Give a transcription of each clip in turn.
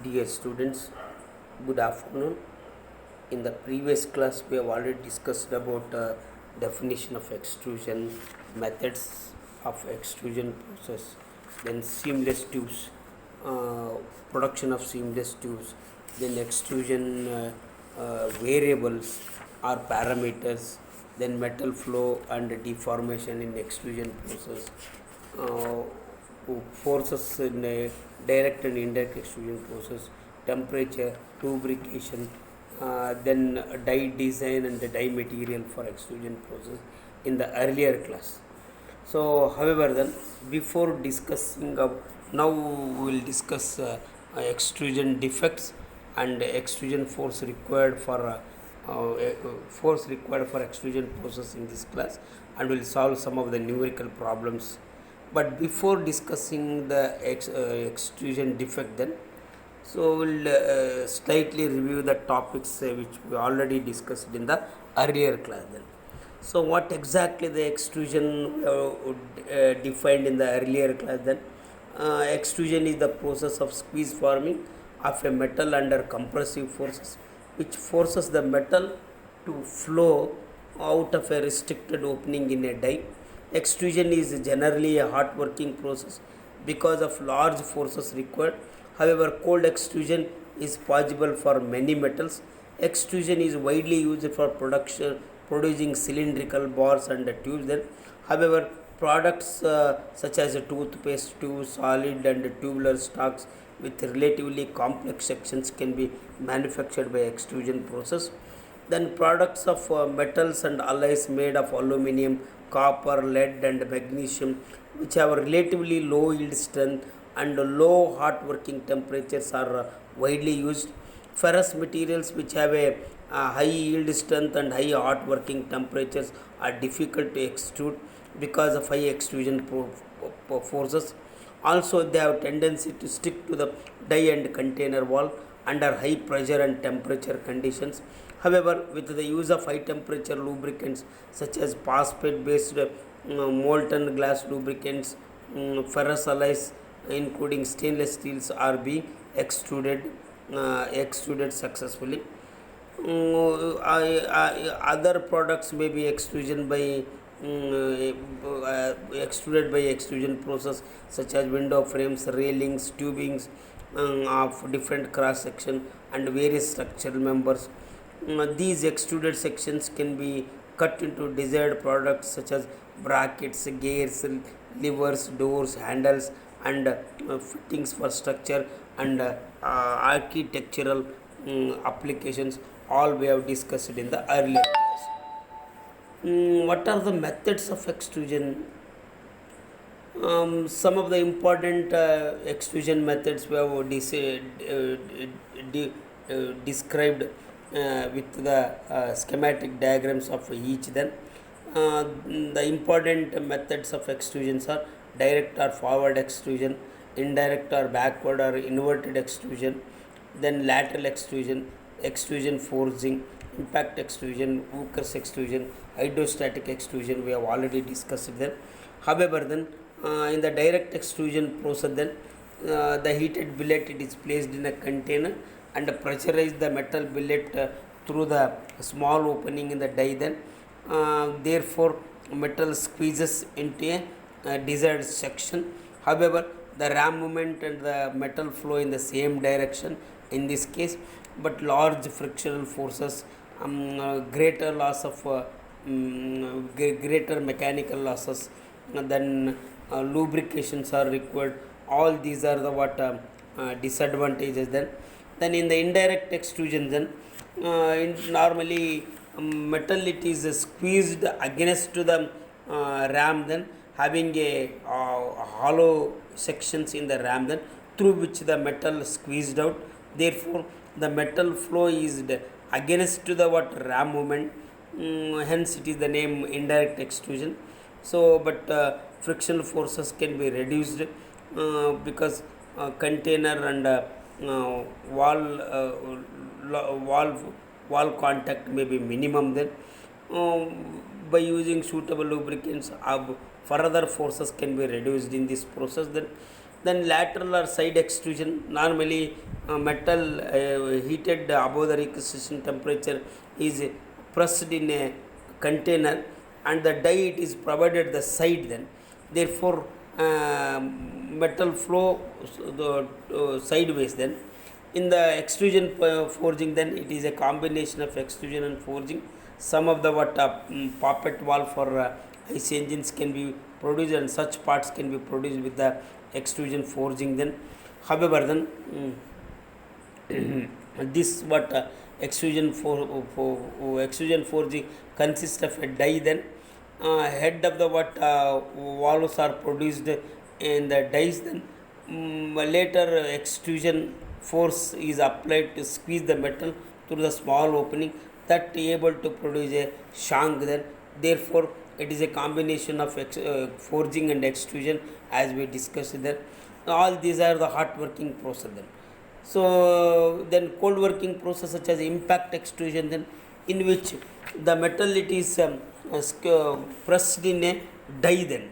Dear students, good afternoon. In the previous class, we have already discussed about definition of extrusion, methods of extrusion process, then seamless tubes, uh, production of seamless tubes, then extrusion variables or parameters, then metal flow and deformation in extrusion process, uh, forces in a direct and indirect extrusion process, temperature, lubrication, then dye design and the dye material for extrusion process in the earlier class. So, however, then before discussing now we will discuss extrusion defects and extrusion force required for extrusion process in this class, and will solve some of the numerical problems. But before discussing the extrusion defect, then so we'll slightly review the topics which we already discussed in the earlier class. Then, so what exactly the extrusion defined in the earlier class? Then, extrusion is the process of squeeze forming of a metal under compressive forces, which forces the metal to flow out of a restricted opening in a die. Extrusion is generally a hot working process because of large forces required. However, cold extrusion is possible for many metals. Extrusion is widely used for producing cylindrical bars and tubes. Then, however, products such as toothpaste tubes, solid and tubular stocks with relatively complex sections can be manufactured by extrusion process. Then products of metals and alloys made of aluminum, copper, lead and magnesium, which have relatively low yield strength and low hot working temperatures, are widely used. Ferrous materials which have a high yield strength and high hot working temperatures are difficult to extrude because of high extrusion forces. Also, they have tendency to stick to the die and container wall under high pressure and temperature conditions. However, with the use of high temperature lubricants such as phosphate based molten glass lubricants, ferrous alloys including stainless steels are being extruded successfully. Other products may be extruded by extrusion process such as window frames, railings, tubings of different cross section and various structural members. These extruded sections can be cut into desired products such as brackets, gears, levers, doors, handles, and fittings for structure and architectural applications. All we have discussed in the earlier class. What are the methods of extrusion? Some of the important extrusion methods we have described with the schematic diagrams of each. Then, the important methods of extrusions are direct or forward extrusion, indirect or backward or inverted extrusion, then lateral extrusion, extrusion forging, impact extrusion, Hooker's extrusion, hydrostatic extrusion. We have already discussed them. However, then in the direct extrusion process, then the heated billet it is placed in a container and pressurize the metal billet through the small opening in the die. Then, therefore, metal squeezes into a desired section. However, the ram movement and the metal flow in the same direction in this case, but large frictional forces, greater loss of greater mechanical losses, then lubrications are required. All these are the what disadvantages. Then in the indirect extrusion, then normally metal it is squeezed against to the ram, then having a hollow sections in the ram, then through which the metal squeezed out. Therefore, the metal flow is against to the what ram movement. Hence, it is the name indirect extrusion. So, but frictional forces can be reduced because container and wall wall contact may be minimum. Then, by using suitable lubricants, further forces can be reduced in this process. Then, Then lateral or side extrusion, normally metal heated above the requisite temperature is pressed in a container, and the die it is provided the side. Then therefore metal flow sideways. Then in the extrusion forging, then it is a combination of extrusion and forging. Some of the poppet valve for ice engines can be produced, and such parts can be produced with the extrusion forging. Then however then this extrusion forging consists of a die. Then head of the valves are produced in the dies. Then later extrusion force is applied to squeeze the metal through the small opening that able to produce a shank. Then therefore it is a combination of forging and extrusion, as we discussed. Then all these are the hot working process. Then so then cold working process such as impact extrusion, then in which the metal it is pressed in a die. Then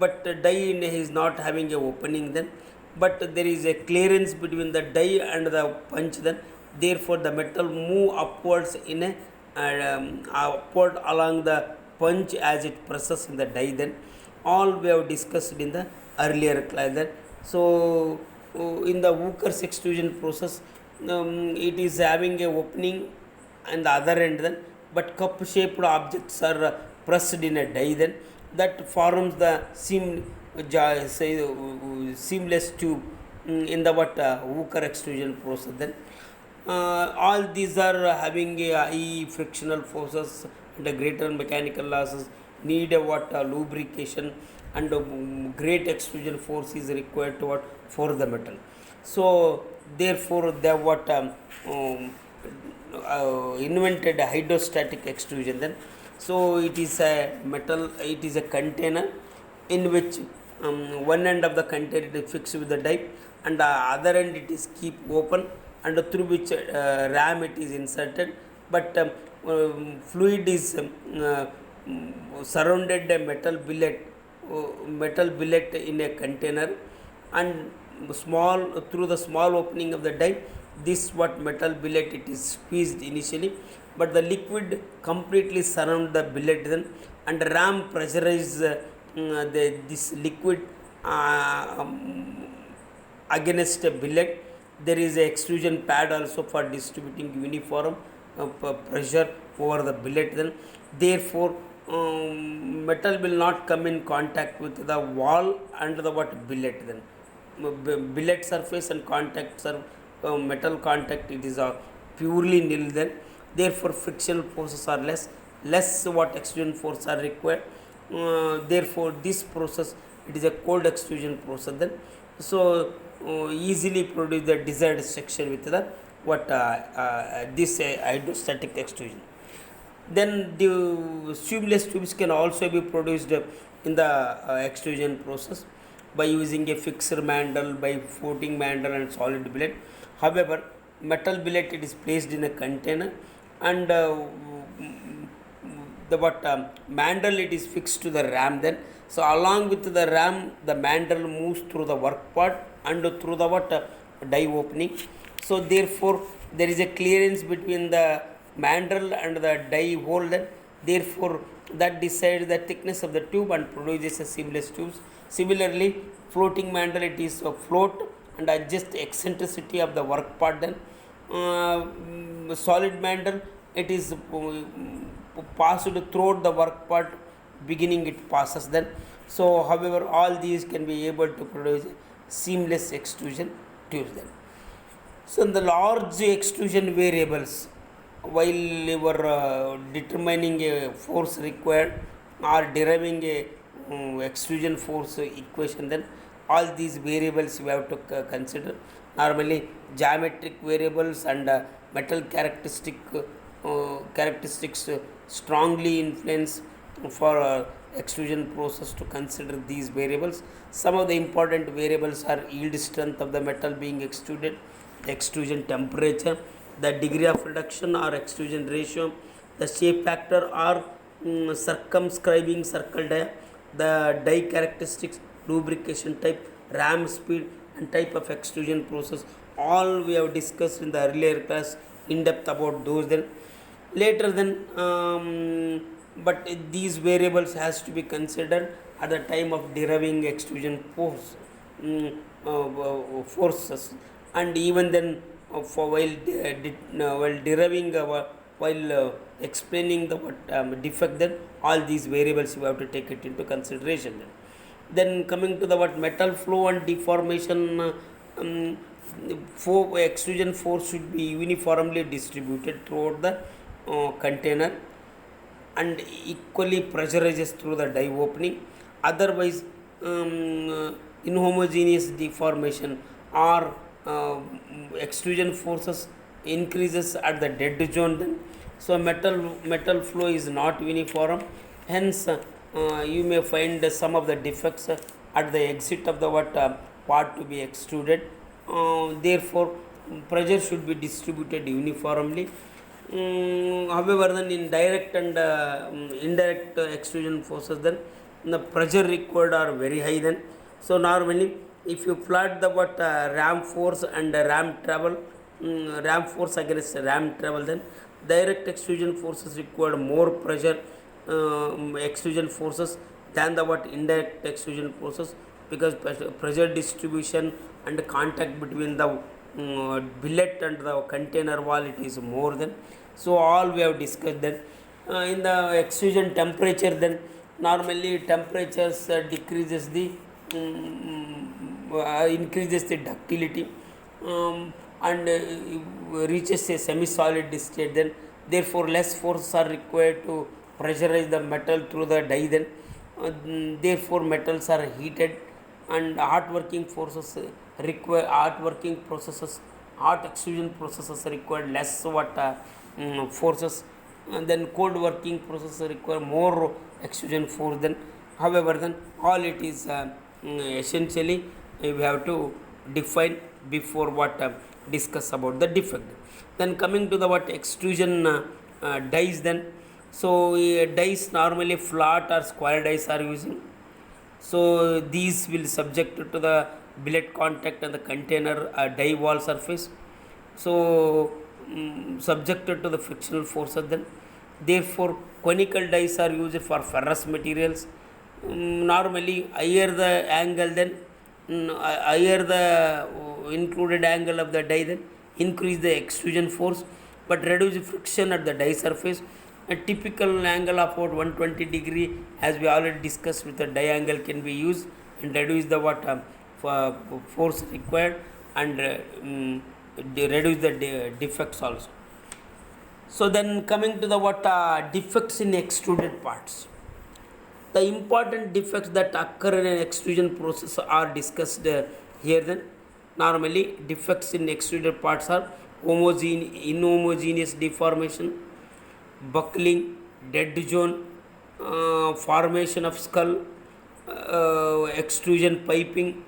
but die is not having a opening. Then but there is a clearance between the die and the punch. Then therefore the metal move upwards in a upward along the punch as it presses in the die. Then all we have discussed in the earlier class. Then so in the Hooker's extrusion process, it is having a opening and the other end. Then but cup shaped objects are pressed in a die. Then that forms the seamless tube in the Hooker extrusion process. Then all these are having a high frictional forces and a greater mechanical losses, need a lubrication, and great extrusion force is required to for the metal. So therefore they invented hydrostatic extrusion. Then so it is a metal, it is a container in which one end of the container is fixed with the die, and the other end it is keep open, and through which ram it is inserted. But fluid is surrounded a metal billet in a container, and through the small opening of the die, this metal billet it is squeezed initially, but the liquid completely surround the billet. Then and ram pressurize this liquid against a billet. There is a extrusion pad also for distributing uniform pressure over the billet. Then therefore metal will not come in contact with the wall and the billet. Then billet surface and metal contact, it is purely nil. Then therefore frictional forces are less extrusion force are required. Therefore this process it is a cold extrusion process. Then so easily produce the desired section with the this hydrostatic extrusion. Then the seamless tubes can also be produced in the extrusion process by using a fixed mandrel, by floating mandrel and solid billet. However, metal billet it is placed in a container, and the mandrel it is fixed to the ram. Then so along with the ram, the mandrel moves through the work part and through the die opening. So therefore there is a clearance between the mandrel and the die hole. Then therefore that decides the thickness of the tube and produces a seamless tubes. Similarly, floating mandrel it is a float and adjust the eccentricity of the work part. Then solid mandrel it is passed throughout the work part, beginning it passes. Then so however all these can be able to produce seamless extrusion tubes. Then so the large extrusion variables, while you were determining a force required or deriving a extrusion force equation, then all these variables we have to consider. Normally geometric variables and metal characteristics strongly influence for extrusion process to consider these variables. Some of the important variables are yield strength of the metal being extruded, extrusion temperature, the degree of reduction or extrusion ratio, the shape factor or circumscribing circle dia, the die characteristics, lubrication type, ram speed and type of extrusion process. All we have discussed in the earlier class in depth about those. Then later then, but these variables has to be considered at the time of deriving extrusion forces, and even then for while deriving while explaining the what defect, then all these variables you have to take it into consideration. Then coming to the what metal flow and deformation, for extrusion force should be uniformly distributed throughout the container and equally pressurizes through the die opening. Otherwise, inhomogeneous deformation or extrusion forces increases at the dead zone. Then, so metal flow is not uniform. Hence, you may find some of the defects at the exit of the what part to be extruded. Therefore, pressure should be distributed uniformly. However, then in direct and indirect extrusion forces, then the pressure required are very high. Then, so normally, if you plot the what ram force and ram travel, ram force against ram travel, then direct extrusion forces require more pressure extrusion forces than the what indirect extrusion forces, because pressure distribution and contact between the billet and the container wall, it is more than. So all we have discussed. Then in the extrusion temperature, then normally temperatures decreases the increases the ductility, and reaches a semi-solid state. Then therefore less force are required to pressurize the metal through the die. Then therefore metals are heated, and hot working forces require hot extrusion processes require less what forces, and then cold working processes require more extrusion force. Then however, then all it is essentially we have to define before what discuss about the defect. Then coming to the what extrusion dies. Then so dies normally flat or square dies are using. So these will subject to the billet contact and the container die wall surface. So subjected to the frictional forces. Then therefore conical dies are used for ferrous materials. Normally higher the angle, then higher the included angle of the die, then increase the extrusion force but reduce friction at the die surface. A typical angle of about 120 degree, as we already discussed with the die angle, can be used and reduce the what force required, and reduce the defects also. So then coming to the what defects in extruded parts. The important defects that occur in an extrusion process are discussed here. Then normally defects in extruded parts are inhomogeneous deformation, buckling, dead zone, formation of skull, extrusion piping,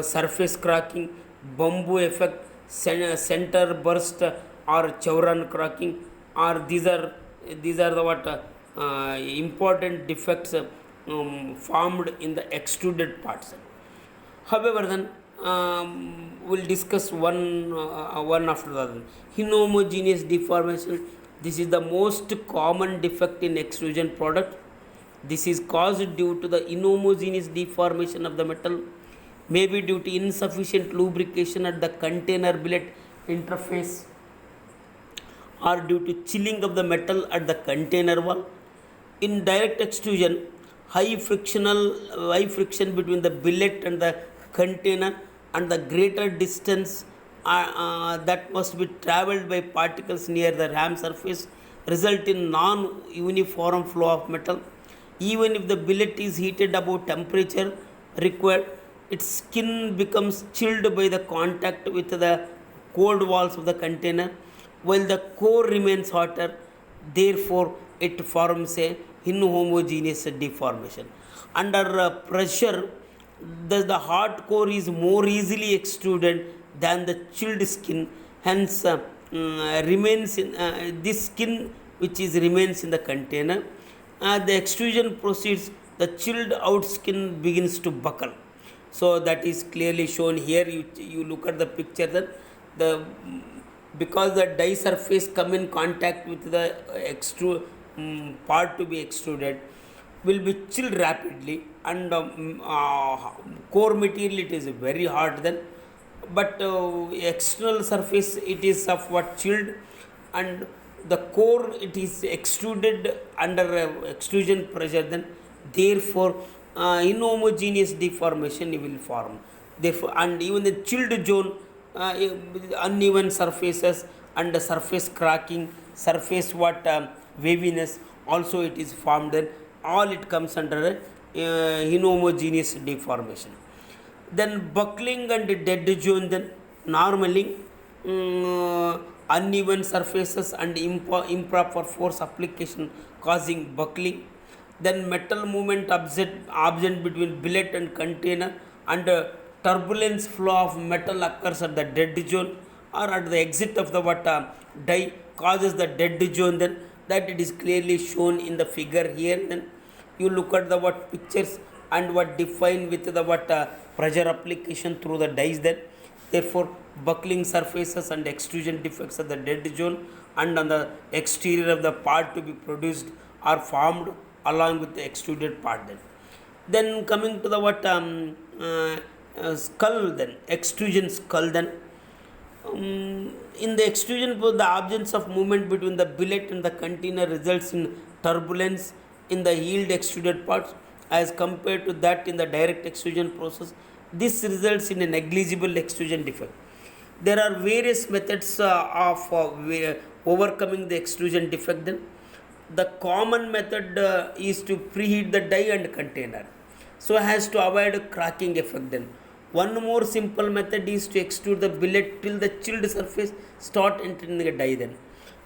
surface cracking, bamboo effect, center burst or chevron cracking, or these are the what important defects formed in the extruded parts. However, then we'll discuss one after the other. Inhomogeneous deformation. This is the most common defect in extrusion product. This is caused due to the inhomogeneous deformation of the metal, maybe due to insufficient lubrication at the container billet interface, or due to chilling of the metal at the container wall. In direct extrusion, high friction between the billet and the container, and the greater distance that must be travelled by particles near the ram surface, result in non-uniform flow of metal. Even if the billet is heated above temperature required, its skin becomes chilled by the contact with the cold walls of the container, while the core remains hotter. Therefore, it forms a inhomogeneous deformation. Under pressure, the hot core is more easily extruded than the chilled skin. Hence, remains in this skin which is remains in the container. The extrusion proceeds. The chilled out skin begins to buckle. So that is clearly shown here. You look at the picture, then the because the die surface come in contact with the part to be extruded will be chilled rapidly, and core material it is very hard then, but external surface it is of what chilled, and the core it is extruded under extrusion pressure, then therefore inhomogeneous deformation will form. Therefore, and even the chilled zone, uneven surfaces and the surface cracking, surface what waviness also it is formed, then all it comes under inhomogeneous deformation. Then buckling and dead zone, then normally uneven surfaces and improper force application causing buckling. Then metal movement absent between billet and container, and turbulence flow of metal occurs at the dead zone or at the exit of the what die causes the dead zone, then that it is clearly shown in the figure here. Then you look at the what pictures and what define with the what pressure application through the dies, then therefore buckling surfaces and extrusion defects at the dead zone and on the exterior of the part to be produced are formed along with the extruded part. Then coming to the what skull, then extrusion skull, then in the extrusion the absence of movement between the billet and the container results in turbulence in the yield extruded parts as compared to that in the direct extrusion process. This results in a negligible extrusion defect. There are various methods of overcoming the extrusion defect. Then the common method is to preheat the die and container so as to avoid cracking effect. Then one more simple method is to extrude the billet till the chilled surface start entering the die, then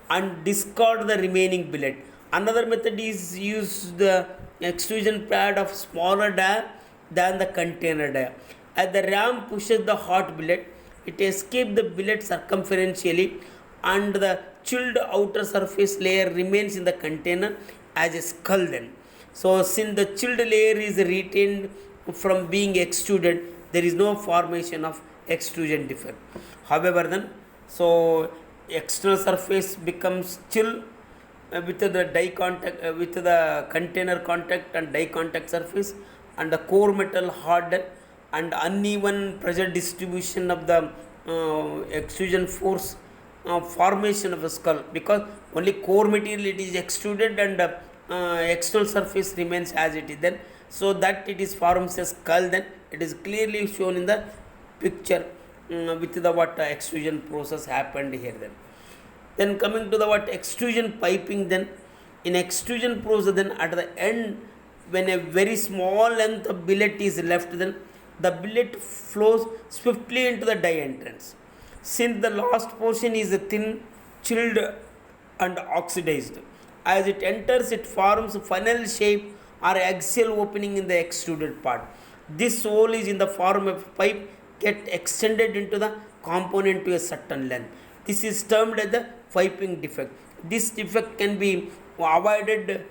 and discard the remaining billet. Another method is use the extrusion pad of smaller dia than the container dia. As the ram pushes the hot billet, it escapes the billet circumferentially, and the chilled outer surface layer remains in the container as a skull. Then so since the chilled layer is retained from being extruded, there is no formation of extrusion defect. However, then so external surface becomes chill with the die contact with the container contact and die contact surface, and the core metal hardened, and uneven pressure distribution of the extrusion force formation of the skull, because only core material it is extruded and external surface remains as it is, then so that it is forms a skull. Then it is clearly shown in the picture with the what extrusion process happened here. Then coming to the what extrusion piping, then in extrusion process, then at the end when a very small length of billet is left, then the billet flows swiftly into the die entrance. Since the last portion is thin, chilled and oxidized, as it enters it forms funnel shape or axial opening in the extruded part. This hole is in the form of pipe get extended into the component to a certain length. This is termed as the piping defect. This defect can be avoided,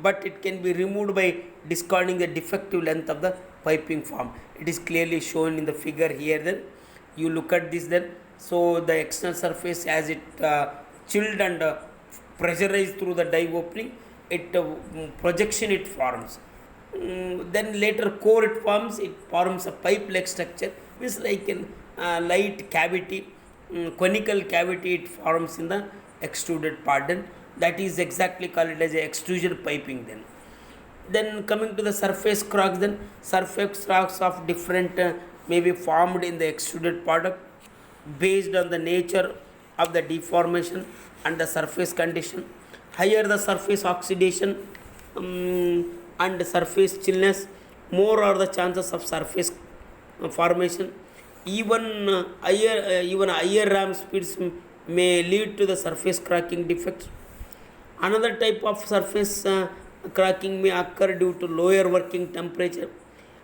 but it can be removed by discarding the defective length of the piping form. It is clearly shown in the figure here. Then you look at this, then so the external surface as it chilled and pressurized through the die opening, it projection it forms. Then later core it forms a pipe like structure, which is like a light cavity, conical cavity it forms in the extruded part. Then that is exactly called as a extrusion piping. Then coming to the surface cracks, then surface cracks of different may be formed in the extruded product based on the nature of the deformation and the surface condition. Higher the surface oxidation and surface chillness, more are the chances of surface formation. Even higher ram speeds may lead to the surface cracking defects. Another type of surface cracking may occur due to lower working temperature.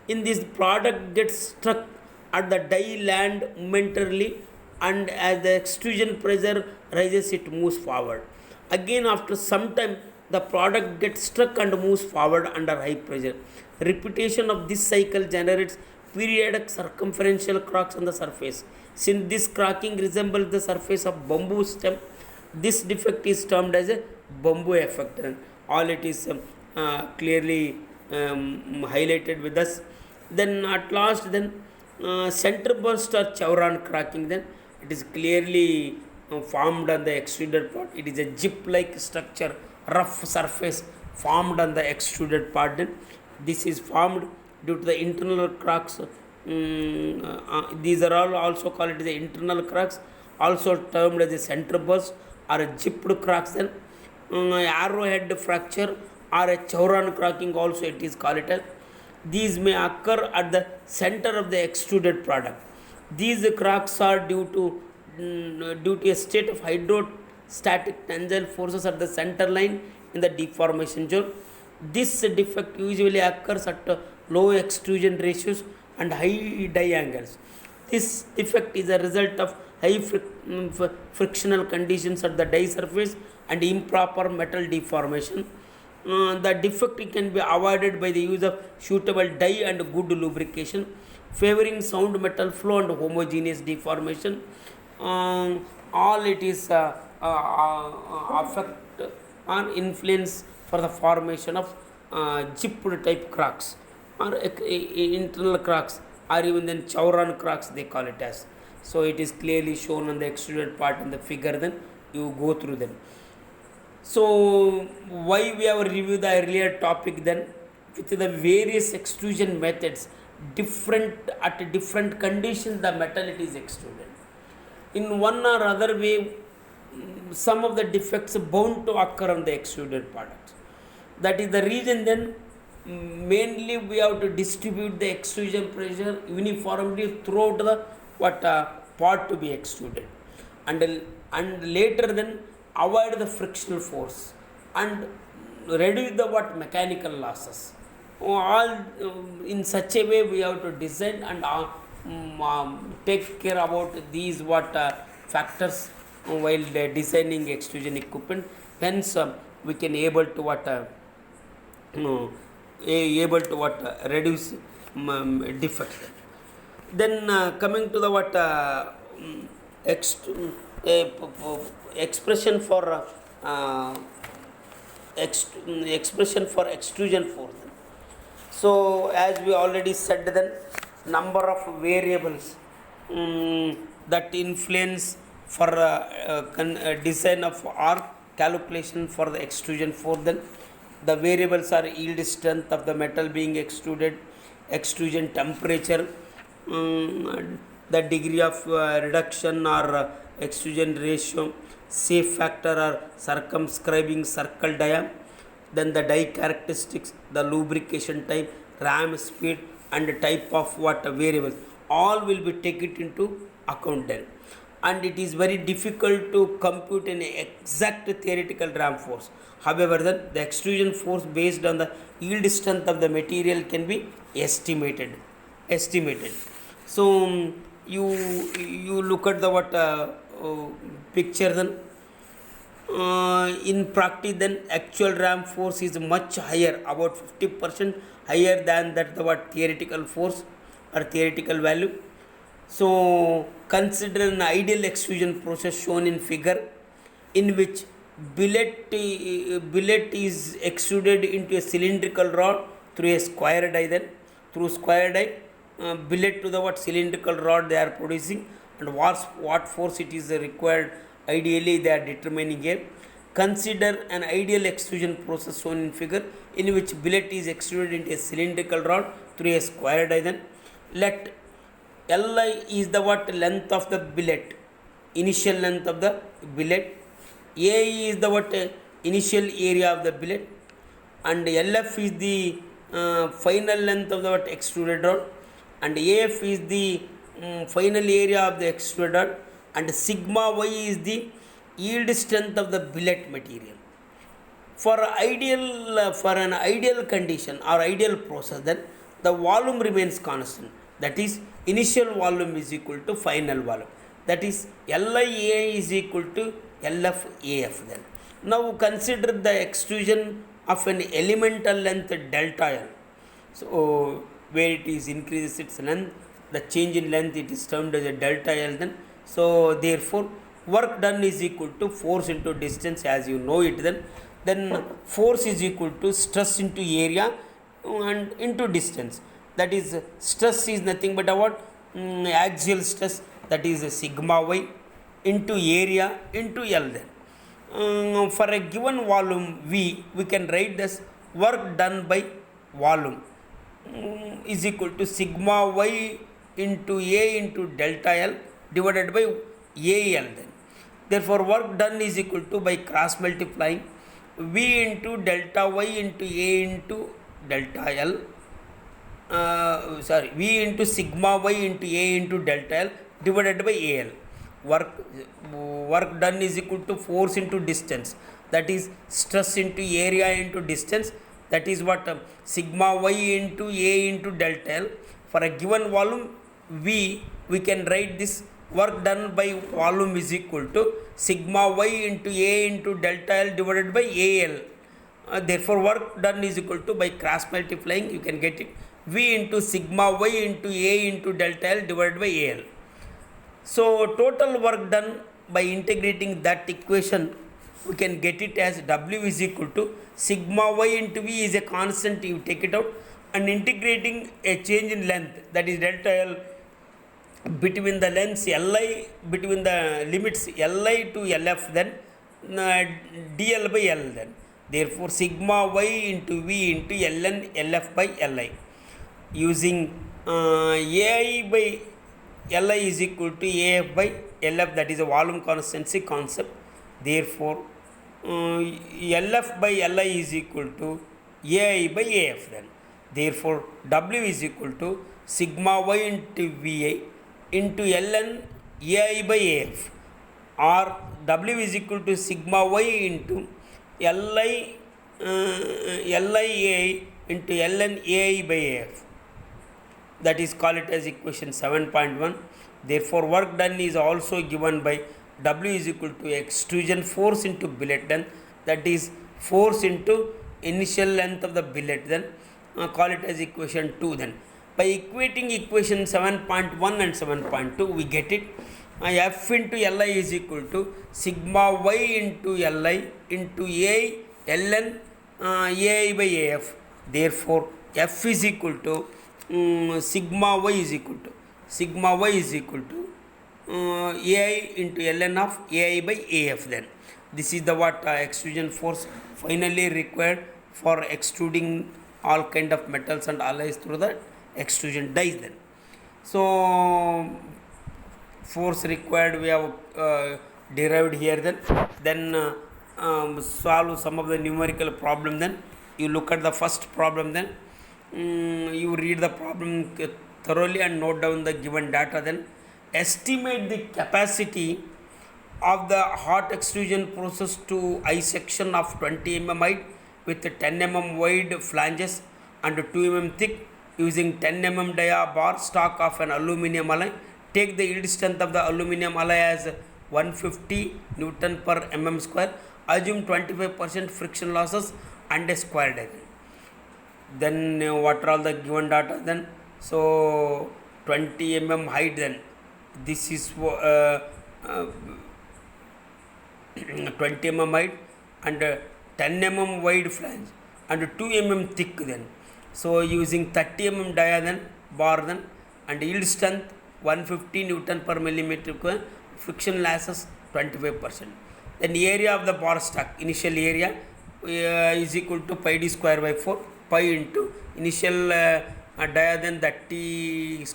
In this, product gets struck at the die land momentarily, and as the extrusion pressure rises it moves forward. Again after some time the product gets stuck and moves forward under high pressure. Repetition of this cycle generates periodic circumferential cracks on the surface. Since this cracking resembles the surface of bamboo stem, this defect is termed as a bamboo effect. And all it is clearly highlighted with us. Then at last, then center burst or chevron cracking. Then it is clearly formed on the extruded part. It is a jip-like structure, rough surface formed on the extruded part. Then this is formed due to the internal cracks. These are all also called it the internal cracks, also termed as a center burst or a jipped cracks. Then arrowhead fracture or a chevron cracking also it is called it as. These may occur at the center of the extruded product. These cracks are due to a state of hydrostatic tensile forces at the center line in the deformation zone. This defect usually occurs at low extrusion ratios and high die angles. This defect is a result of high frictional conditions at the die surface and improper metal deformation. The defect can be avoided by the use of suitable die and good lubrication, favoring sound metal flow and homogeneous deformation. All it is affect or influence for the formation of jipped type cracks or internal cracks or even then chevron cracks they call it as. So it is clearly shown on the extruded part in the figure. Then you go through them. So why we have reviewed the earlier topic then with the various extrusion methods, different at different conditions the metal it is extruded. In one or other way, some of the defects bound to occur on the extruded products. That is the reason then mainly we have to distribute the extrusion pressure uniformly throughout the part to be extruded, and later then avoid the frictional force and reduce the mechanical losses. All in such a way we have to design and take care about these factors while designing extrusion equipment. Hence we can able to reduce defect. Then coming to the expression for expression for extrusion force. So as we already said, then number of variables that influence for design of or calculation for the extrusion force. Then the variables are yield strength of the metal being extruded, extrusion temperature, the degree of reduction or extrusion ratio, safe factor or circumscribing circle diameter, then the die characteristics, the lubrication type, ram speed and type of variables, all will be taken into account then. And it is very difficult to compute an exact theoretical ram force. However, then the extrusion force based on the yield strength of the material can be estimated. So you look at the picture then. In practice then actual ram force is much higher, about 50% higher than that the theoretical force or theoretical value. So consider an ideal extrusion process shown in figure, in which billet is extruded into a cylindrical rod through a square die. Then through square die billet to the cylindrical rod they are producing, and what force it is required ideally they are determining here. Consider an ideal extrusion process shown in figure, in which billet is extruded into a cylindrical rod through a square die. Then let Li is the length of the billet, initial length of the billet. A is the initial area of the billet, and LF is the final length of the extruded rod, and AF is the final area of the extruded rod, and sigma y is the yield strength of the billet material. For an ideal condition or ideal process, then the volume remains constant. That is, initial volume is equal to final volume. That is, LIA is equal to LFAF then. Now consider the extrusion of an elemental length delta L. So where it is increases its length, the change in length it is termed as a delta L then. So therefore work done is equal to force into distance, as you know it then force is equal to stress into area and into distance. That is stress is nothing but what axial stress, that is sigma y into area into L then. For a given volume V, we can write this work done by volume is equal to sigma y into A into delta L divided by AL then. Therefore work done is equal to, by cross multiplying, V into delta y into A into delta L, V into sigma y into A into delta L divided by AL. Work done is equal to force into distance, that is stress into area into distance, that is what sigma y into A into delta L. For a given volume V, we can write this work done by volume is equal to sigma y into A into delta L divided by AL. Therefore work done is equal to, by cross multiplying you can get it, V into sigma y into A into delta L divided by AL. So total work done by integrating that equation, we can get it as W is equal to sigma y into V is a constant, you take it out, and integrating a change in length, that is delta L, between the lengths Li, between the limits Li to Lf, then dl by L then. Therefore sigma y into V into Ln Lf by Li, using Ai by Li is equal to Af by Lf, that is a volume constancy concept. Therefore Lf by Li is equal to Ai by Af then. Therefore W is equal to sigma y into Vi into Ln Ai by Af, or W is equal to sigma y into Li into Ln Ai by Af. That is call it as equation 7.1. Therefore work done is also given by W is equal to extrusion force into billet length, that is force into initial length of the billet then, call it as equation 2 then. By equating equation 7.1 and 7.2, we get it F into Li is equal to sigma y into Li into A Ln Ai by Af. Therefore F is equal to sigma y is equal to Ai into Ln of Ai by Af then. This is the what extrusion force finally required for extruding all kind of metals and alloys through the extrusion dies then. So force required we have derived here then solve some of the numerical problem. Then you look at the first problem, then you read the problem thoroughly and note down the given data. Then estimate the capacity of the hot extrusion process to I section of 20 mm height with 10 mm wide flanges and 2 mm thick, using 10 mm dia bar stock of an aluminum alloy. Take the yield strength of the aluminum alloy as 150 Newton per mm square. Assume 25% friction losses and a square diagram. Then what are all the given data then? So 20 mm height, then this is 20 mm height and 10 mm wide flange and 2 mm thick then. So using 30 mm dia then bar then, and yield strength 150 Newton per millimeter square, friction losses 25%. Then area of the bar stock, initial area is equal to pi d square by 4, pi into initial dia then 30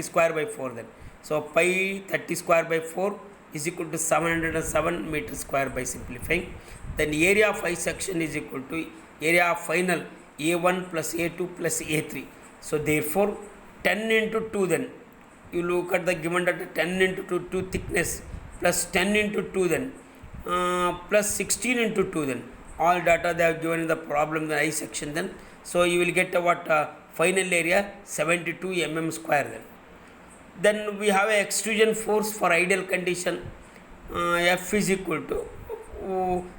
square by 4 then. So pi 30 square by 4 is equal to 707 meter square by simplifying. Then area of I section is equal to area of final A1 plus A2 plus A3. So therefore 10 into 2 then, you look at the given data, 10 into 2 thickness plus 10 into 2 then plus 16 into 2 then, all data they have given in the problem the I section then. So you will get what final area 72 mm square then. Then we have a extrusion force for ideal condition, F is equal to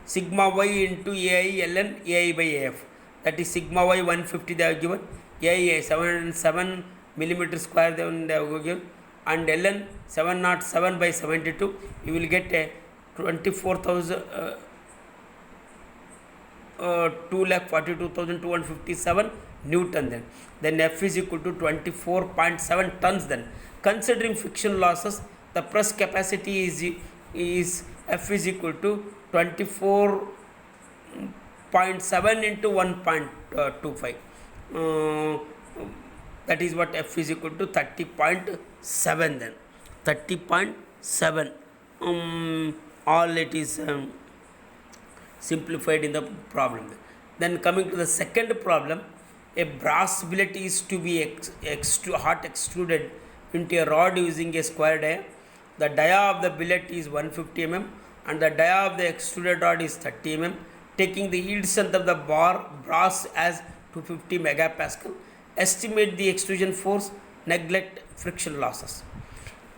sigma y into ai ln ai by af, that is sigma y 150 they have given, ai 707 millimeter square they have given, and ln 707 by 72, you will get a 24,000 2,42,257 Newton then F is equal to 24.7 tons then. Considering friction losses, the press capacity is F is equal to 24.7 into 1.25. That is what F is equal to 30.7 then. 30.7. All it is simplified in the problem. Then coming to the second problem, a brass billet is to be hot extruded into a rod using a square dia. The dia of the billet is 150 mm and the dia of the extruded rod is 30 mm. Taking the yield strength of the brass as 250 megapascal, estimate the extrusion force, neglect friction losses.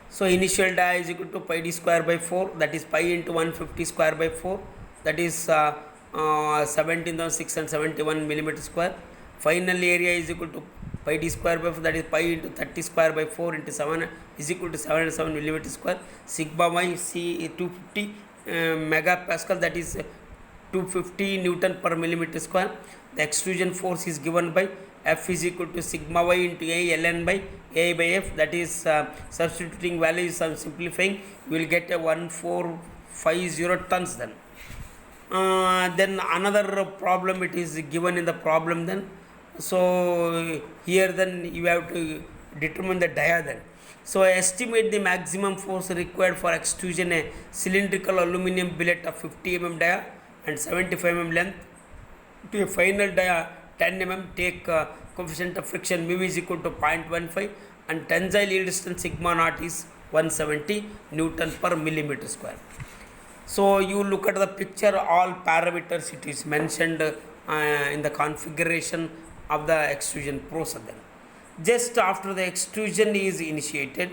So initial dia is equal to pi d square by 4, that is pi into 150 square by 4, that is 17,671 millimeter square. Final area is equal to pi d square by 4, that is pi into 30 square by 4 into 7 is equal to 707 millimeter square. Sigma y c 250 megapascal, that is 250 Newton per millimeter square. The extrusion force is given by F is equal to sigma y into a ln by a by f, that is substituting values and simplifying, you will get a 1450 tons then. Then another problem it is given in the problem then. So here then you have to determine the dia then. So estimate the maximum force required for extrusion a cylindrical aluminum billet of 50 mm dia and 75 mm length to a final dia 10 mm. Take coefficient of friction mu is equal to 0.15 and tensile yield strength sigma naught is 170 Newton per millimeter square. So you look at the picture, all parameters it is mentioned in the configuration of the extrusion process then. Just after the extrusion is initiated,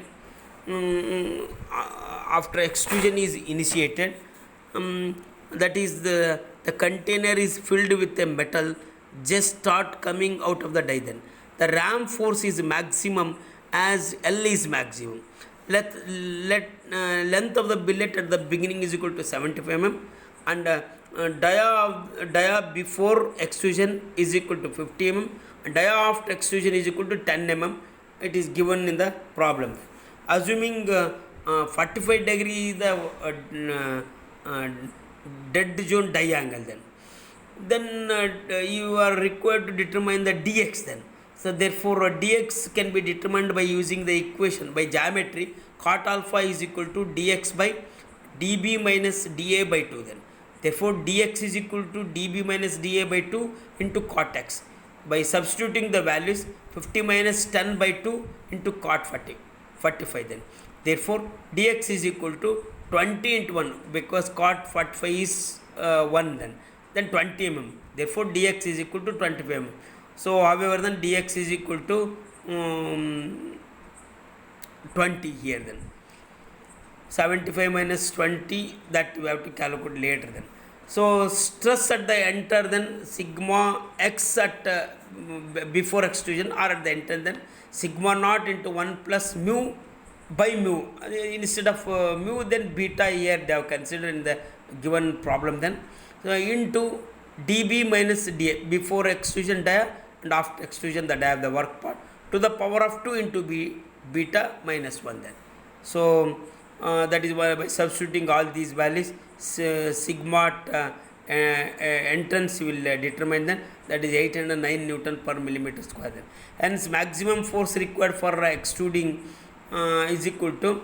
that is the container is filled with a metal, just start coming out of the die then. The ram force is maximum as L is maximum. Length of the billet at the beginning is equal to 75 mm and dia before extrusion is equal to 50 mm and dia after extrusion is equal to 10 mm. It is given in the problem. Assuming 45 degree the dead zone die angle then you are required to determine the dx then. So therefore dx can be determined by using the equation by geometry. Cot alpha is equal to dx by db minus da by 2 then. Therefore dx is equal to db minus da by 2 into cot x. By substituting the values, 50 minus 10 by 2 into cot 45 then. Therefore dx is equal to 20 into 1 because cot 45 is 1 then 20 mm. Therefore dx is equal to 25 mm. So however then dx is equal to 20 here then. 75 minus 20, that we have to calculate later then. So stress at the enter then sigma x at before extrusion or at the enter then sigma naught into 1 plus mu by mu. Instead of mu then beta here they have considered in the given problem then. So into db minus da before extrusion dia and after extrusion the dia of the work part to the power of 2 into beta minus 1 then. So that is why by substituting all these values sigma entrance will determine then, that is 809 Newton per millimeter square then. Hence maximum force required for extruding is equal to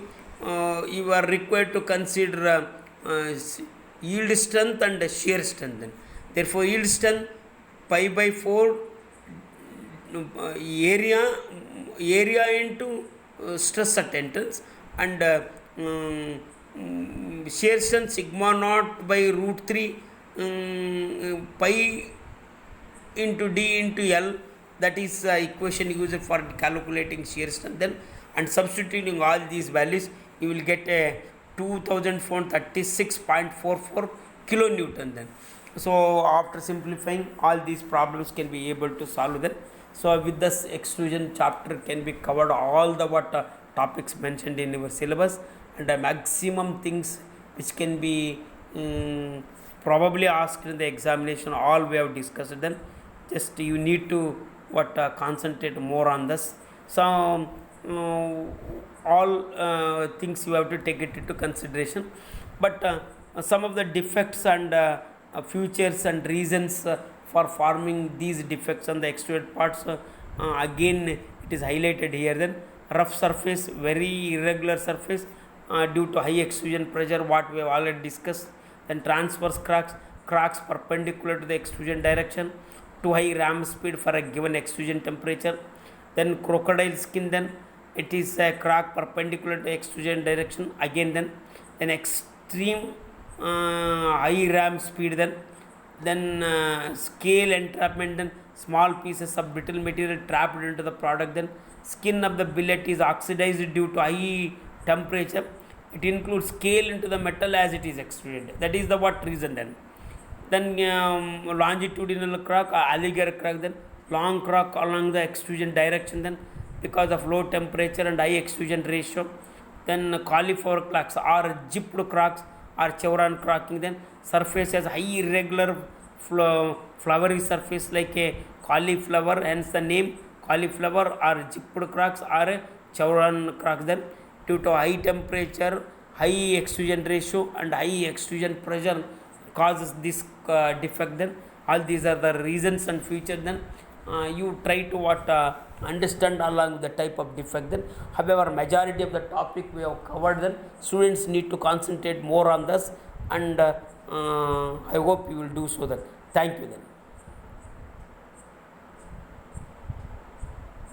you are required to consider yield strength and shear strength then. Therefore yield strength pi by 4 area into stress at entrance and shear strength sigma naught by root 3 pi into d into L, that is equation used for calculating shear strength then, and substituting all these values you will get a 2436.44 kilonewton then. So after simplifying, all these problems can be able to solve then. So with this extrusion chapter can be covered all the what topics mentioned in your syllabus, and maximum things which can be probably asked in the examination, all we have discussed then. Just you need to what concentrate more on this. So all things you have to take it into consideration, but some of the defects and features and reasons for forming these defects on the extruded parts, again it is highlighted here. Then rough surface, very irregular surface due to high extrusion pressure, what we have already discussed. Then transverse cracks perpendicular to the extrusion direction, too high ram speed for a given extrusion temperature. Then crocodile skin, then it is a crack perpendicular to extrusion direction again. Then extreme high ram speed, then scale entrapment, then small pieces of brittle material trapped into the product. Then skin of the billet is oxidized due to high temperature. It includes scale into the metal as it is extruded. That is the what reason then longitudinal crack, alligator crack, then long crack along the extrusion direction, then because of low temperature and high extrusion ratio. Then cauliflower cracks or jipped cracks or chevron cracking, then surface has high irregular flowery surface like a cauliflower, hence the name cauliflower, or jipped cracks or a chevron cracks. Then due to high temperature, high extrusion ratio and high extrusion pressure causes this defect. Then all these are the reasons and features. Then you try to what understand along the type of defect. Then however majority of the topic we have covered, then students need to concentrate more on this, and I hope you will do so. Then thank you then.